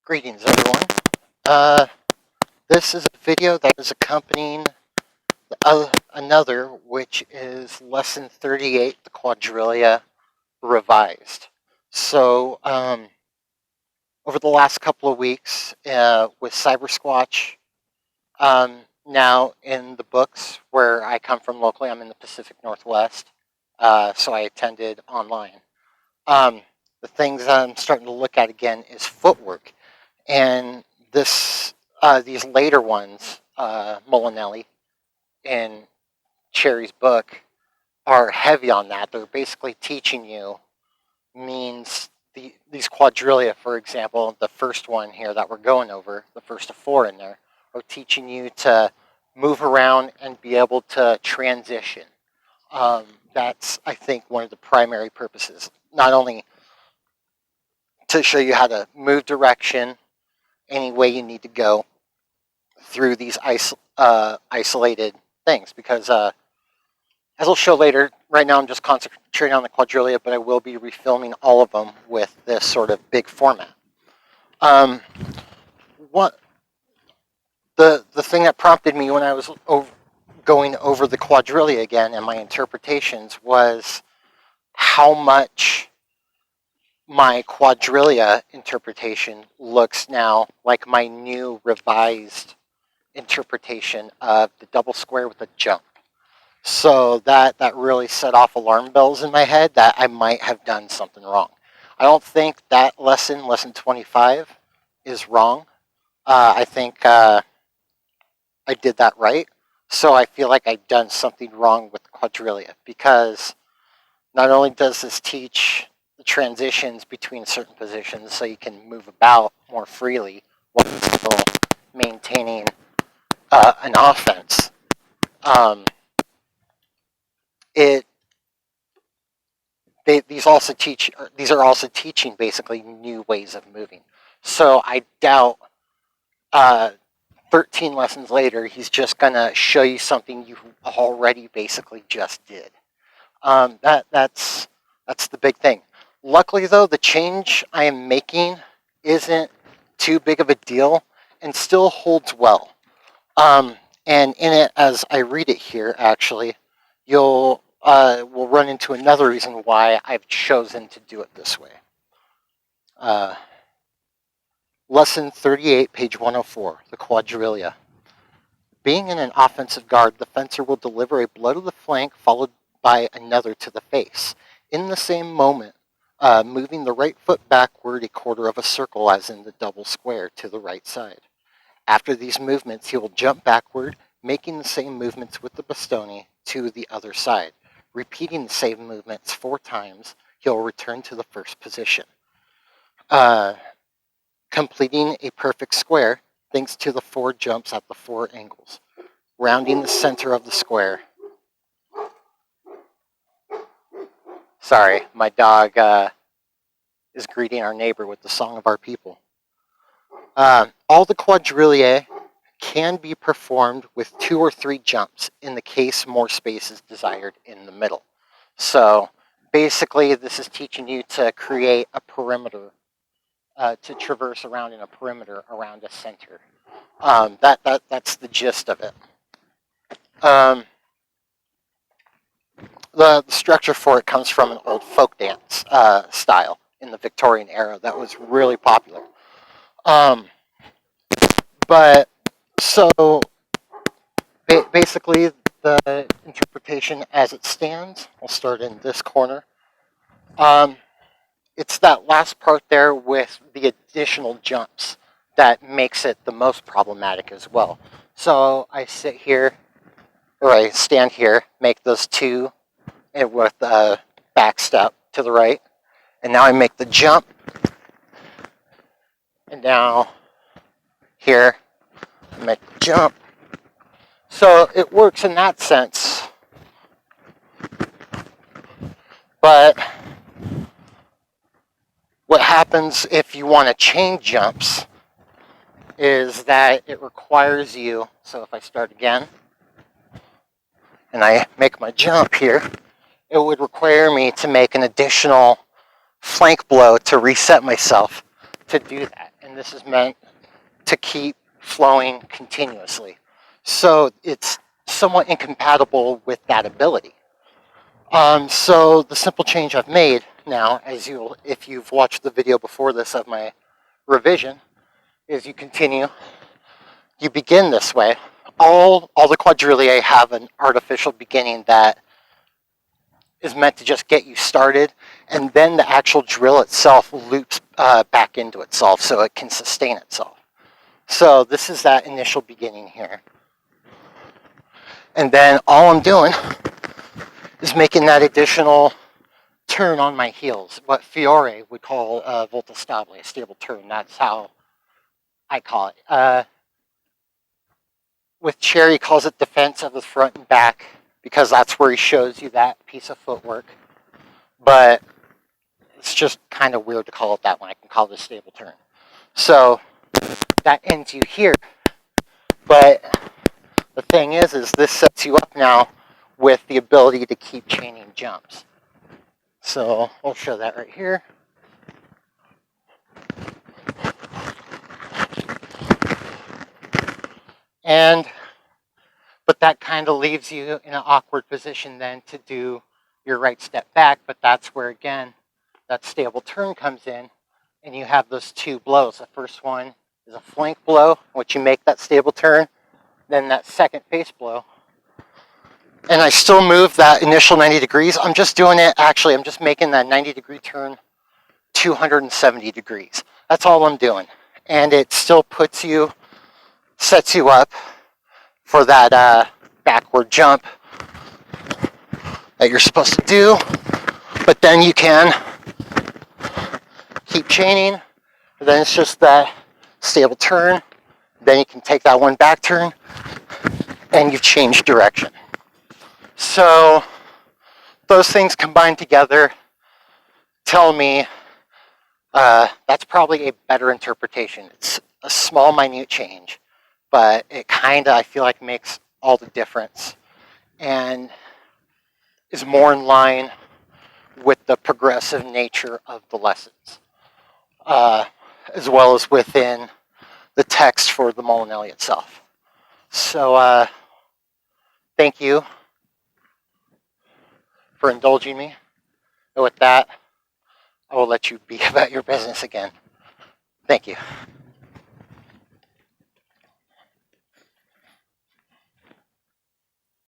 Greetings, everyone. This is a video that is accompanying another, which is Lesson 38, the Quadriglia Revised. So, over the last couple of weeks, with Cyber Squatch, now in the books where I come from locally, I'm in the Pacific Northwest, so I attended online. The things I'm starting to look at again is footwork. And these later ones, Molinelli and Cherry's book, are heavy on that. They're basically teaching you these quadriglia, for example, the first one here that we're going over, the first of four in there, are teaching you to move around and be able to transition. That's, I think, one of the primary purposes. Not only to show you how to move direction any way you need to go through these isolated things, because as I'll show later, right now I'm just concentrating on the quadriglia, but I will be refilming all of them with this sort of big format. What the thing that prompted me when I was going over the quadriglia again and my interpretations was how much my quadriglia interpretation looks now like my new revised interpretation of the double square with a jump. So that really set off alarm bells in my head that I might have done something wrong. I don't think that lesson 25, is wrong. I think I did that right. So I feel like I've done something wrong with quadriglia, because not only does this teach the transitions between certain positions so you can move about more freely while still maintaining an offense. These are also teaching basically new ways of moving. So I doubt 13 lessons later he's just gonna show you something you already basically just did. That's the big thing. Luckily though, the change I am making isn't too big of a deal and still holds well. And in it, as I read it here, actually, we'll run into another reason why I've chosen to do it this way. Lesson 38, page 104, the quadriglia. Being in an offensive guard, the fencer will deliver a blow to the flank followed by another to the face. In the same moment, moving the right foot backward a quarter of a circle, as in the double square, to the right side. After these movements, he will jump backward, making the same movements with the bastoni to the other side. Repeating the same movements 4 times, he'll return to the first position. Completing a perfect square thanks to the 4 jumps at the 4 angles. Rounding the center of the square. Sorry, my dog is greeting our neighbor with the song of our people. All the quadriglia can be performed with 2 or 3 jumps in the case more space is desired in the middle. So basically this is teaching you to create a perimeter, to traverse around in a perimeter around a center. That's the gist of it. The structure for it comes from an old folk dance style in the Victorian era that was really popular. But so basically the interpretation as it stands, I'll start in this corner. It's that last part there with the additional jumps that makes it the most problematic as well. So I sit here, or I stand here, make those 2 with the back step to the right, and now I make the jump, and now here I make the jump. So it works in that sense, but what happens if you want to chain jumps is that it requires you, so if I start again and I make my jump here, it would require me to make an additional flank blow to reset myself to do that. and this is meant to keep flowing continuously. So it's somewhat incompatible with that ability. So the simple change I've made now, if you've watched the video before this of my revision, is you begin this way. All the quadrilla have an artificial beginning that is meant to just get you started, and then the actual drill itself loops back into itself so it can sustain itself. So this is that initial beginning here. And then all I'm doing is making that additional turn on my heels, what Fiore would call a volta stabile, a stable turn. That's how I call it. With Cherry, he calls it defense of the front and back, because that's where he shows you that piece of footwork. But it's just kind of weird to call it that when I can call it a stable turn. So that ends you here. But the thing is this sets you up now with the ability to keep chaining jumps. So I'll show that right here. But that kind of leaves you in an awkward position then to do your right step back, but that's where, again, that stable turn comes in, and you have those two blows. The first one is a flank blow, which you make that stable turn, then that second face blow. And I still move that initial 90 degrees. I'm just making that 90-degree turn 270 degrees. That's all I'm doing. And it still sets you up for that backward jump that you're supposed to do. But then you can keep chaining. Then it's just that stable turn. Then you can take that one back turn, and you've changed direction. So those things combined together tell me that's probably a better interpretation. It's a small, minute change, but it kind of, I feel like, makes all the difference and is more in line with the progressive nature of the lessons, as well as within the text for the Molinelli itself. So thank you for indulging me. And with that, I will let you be about your business again. Thank you.